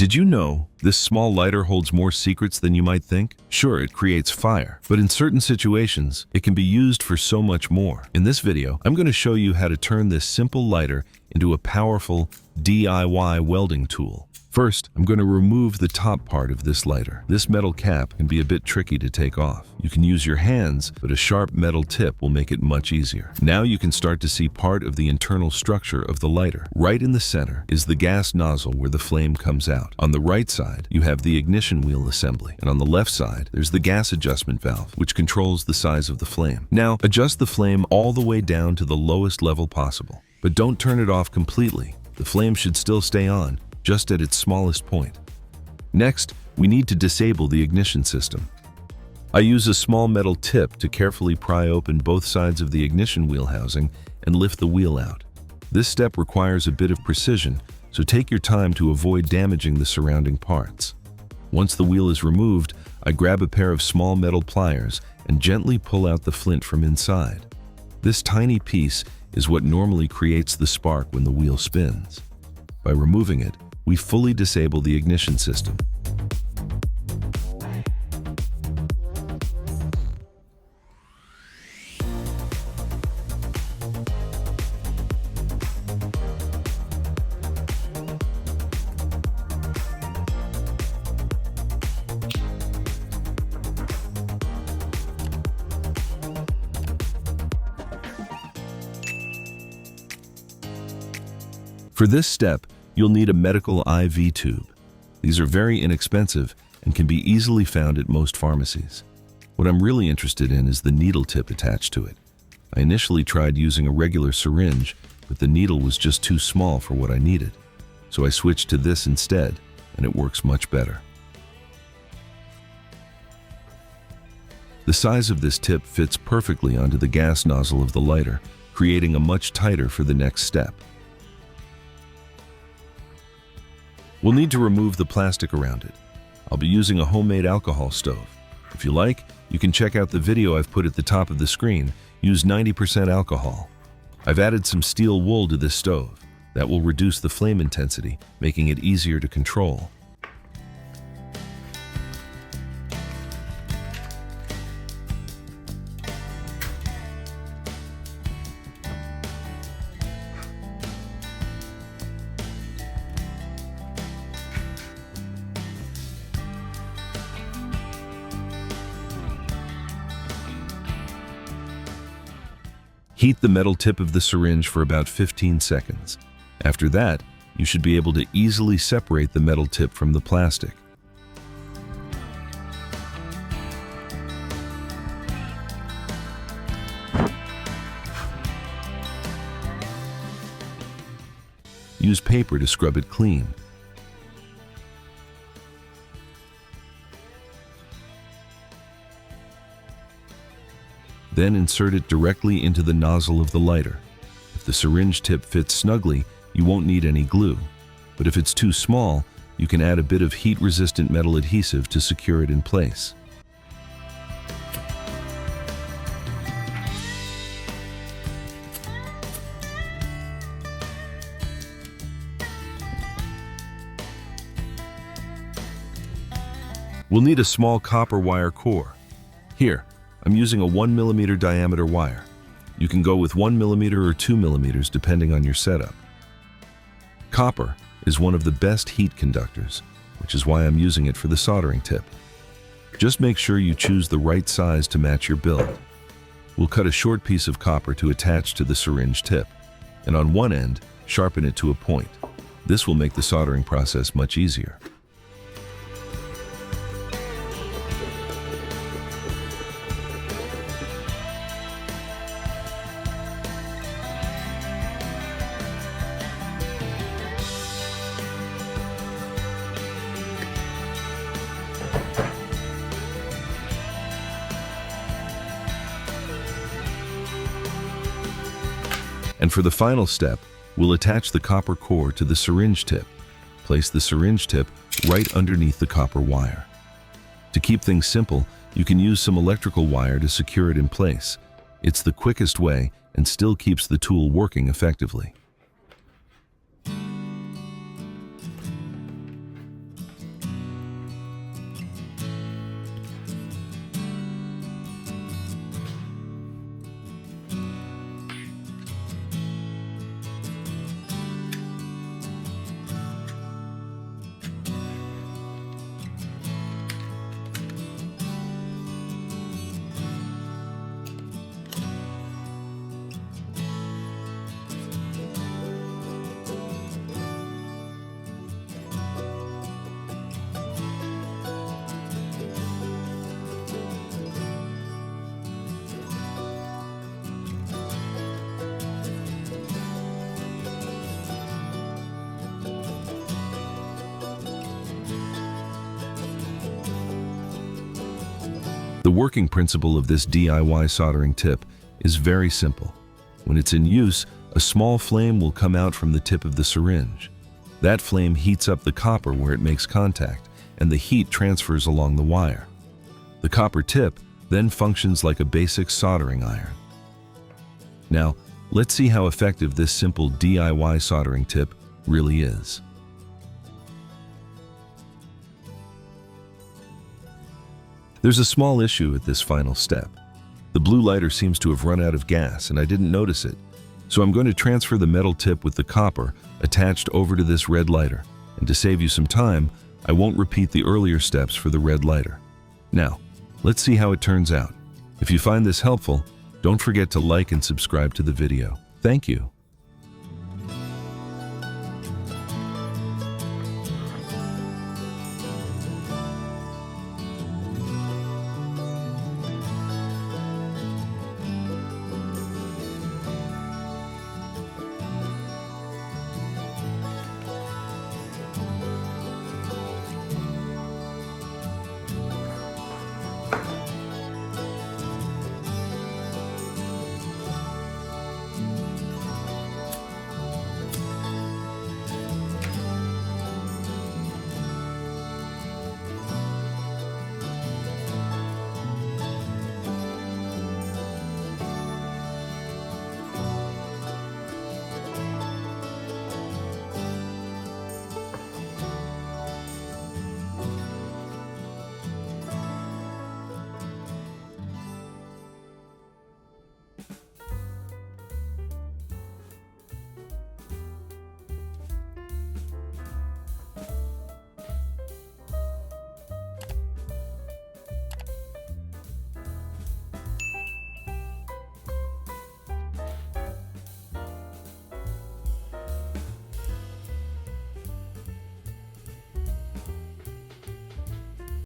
Did you know this small lighter holds more secrets than you might think? Sure, it creates fire, but in certain situations, it can be used for so much more. In this video, I'm going to show you how to turn this simple lighter into a powerful DIY welding tool. First, I'm going to remove the top part of this lighter. This metal cap can be a bit tricky to take off. You can use your hands, but a sharp metal tip will make it much easier. Now you can start to see part of the internal structure of the lighter. Right in the center is the gas nozzle where the flame comes out. On the right side, you have the ignition wheel assembly, and on the left side, there's the gas adjustment valve, which controls the size of the flame. Now, adjust the flame all the way down to the lowest level possible, but don't turn it off completely. The flame should still stay on, just at its smallest point. Next, we need to disable the ignition system. I use a small metal tip to carefully pry open both sides of the ignition wheel housing and lift the wheel out. This step requires a bit of precision, so take your time to avoid damaging the surrounding parts. Once the wheel is removed, I grab a pair of small metal pliers and gently pull out the flint from inside. This tiny piece is what normally creates the spark when the wheel spins. By removing it, we fully disable the ignition system. For this step, you'll need a medical IV tube. These are very inexpensive and can be easily found at most pharmacies. What I'm really interested in is the needle tip attached to it. I initially tried using a regular syringe, but the needle was just too small for what I needed. So I switched to this instead, and it works much better. The size of this tip fits perfectly onto the gas nozzle of the lighter, creating a much tighter for the next step. We'll need to remove the plastic around it. I'll be using a homemade alcohol stove. If you like, you can check out the video I've put at the top of the screen. Use 90% alcohol. I've added some steel wool to this stove. That will reduce the flame intensity, making it easier to control. Heat the metal tip of the syringe for about 15 seconds. After that, you should be able to easily separate the metal tip from the plastic. Use paper to scrub it clean. Then insert it directly into the nozzle of the lighter. If the syringe tip fits snugly, you won't need any glue. But if it's too small, you can add a bit of heat-resistant metal adhesive to secure it in place. We'll need a small copper wire core. Here, I'm using a 1mm diameter wire. You can go with 1mm or 2mm depending on your setup. Copper is one of the best heat conductors, which is why I'm using it for the soldering tip. Just make sure you choose the right size to match your build. We'll cut a short piece of copper to attach to the syringe tip, and on one end, sharpen it to a point. This will make the soldering process much easier. And for the final step, we'll attach the copper core to the syringe tip. Place the syringe tip right underneath the copper wire. To keep things simple, you can use some electrical wire to secure it in place. It's the quickest way and still keeps the tool working effectively. The working principle of this DIY soldering tip is very simple. When it's in use, a small flame will come out from the tip of the syringe. That flame heats up the copper where it makes contact, and the heat transfers along the wire. The copper tip then functions like a basic soldering iron. Now, let's see how effective this simple DIY soldering tip really is. There's a small issue at this final step. The blue lighter seems to have run out of gas and I didn't notice it. So I'm going to transfer the metal tip with the copper attached over to this red lighter. And to save you some time, I won't repeat the earlier steps for the red lighter. Now, let's see how it turns out. If you find this helpful, don't forget to like and subscribe to the video. Thank you.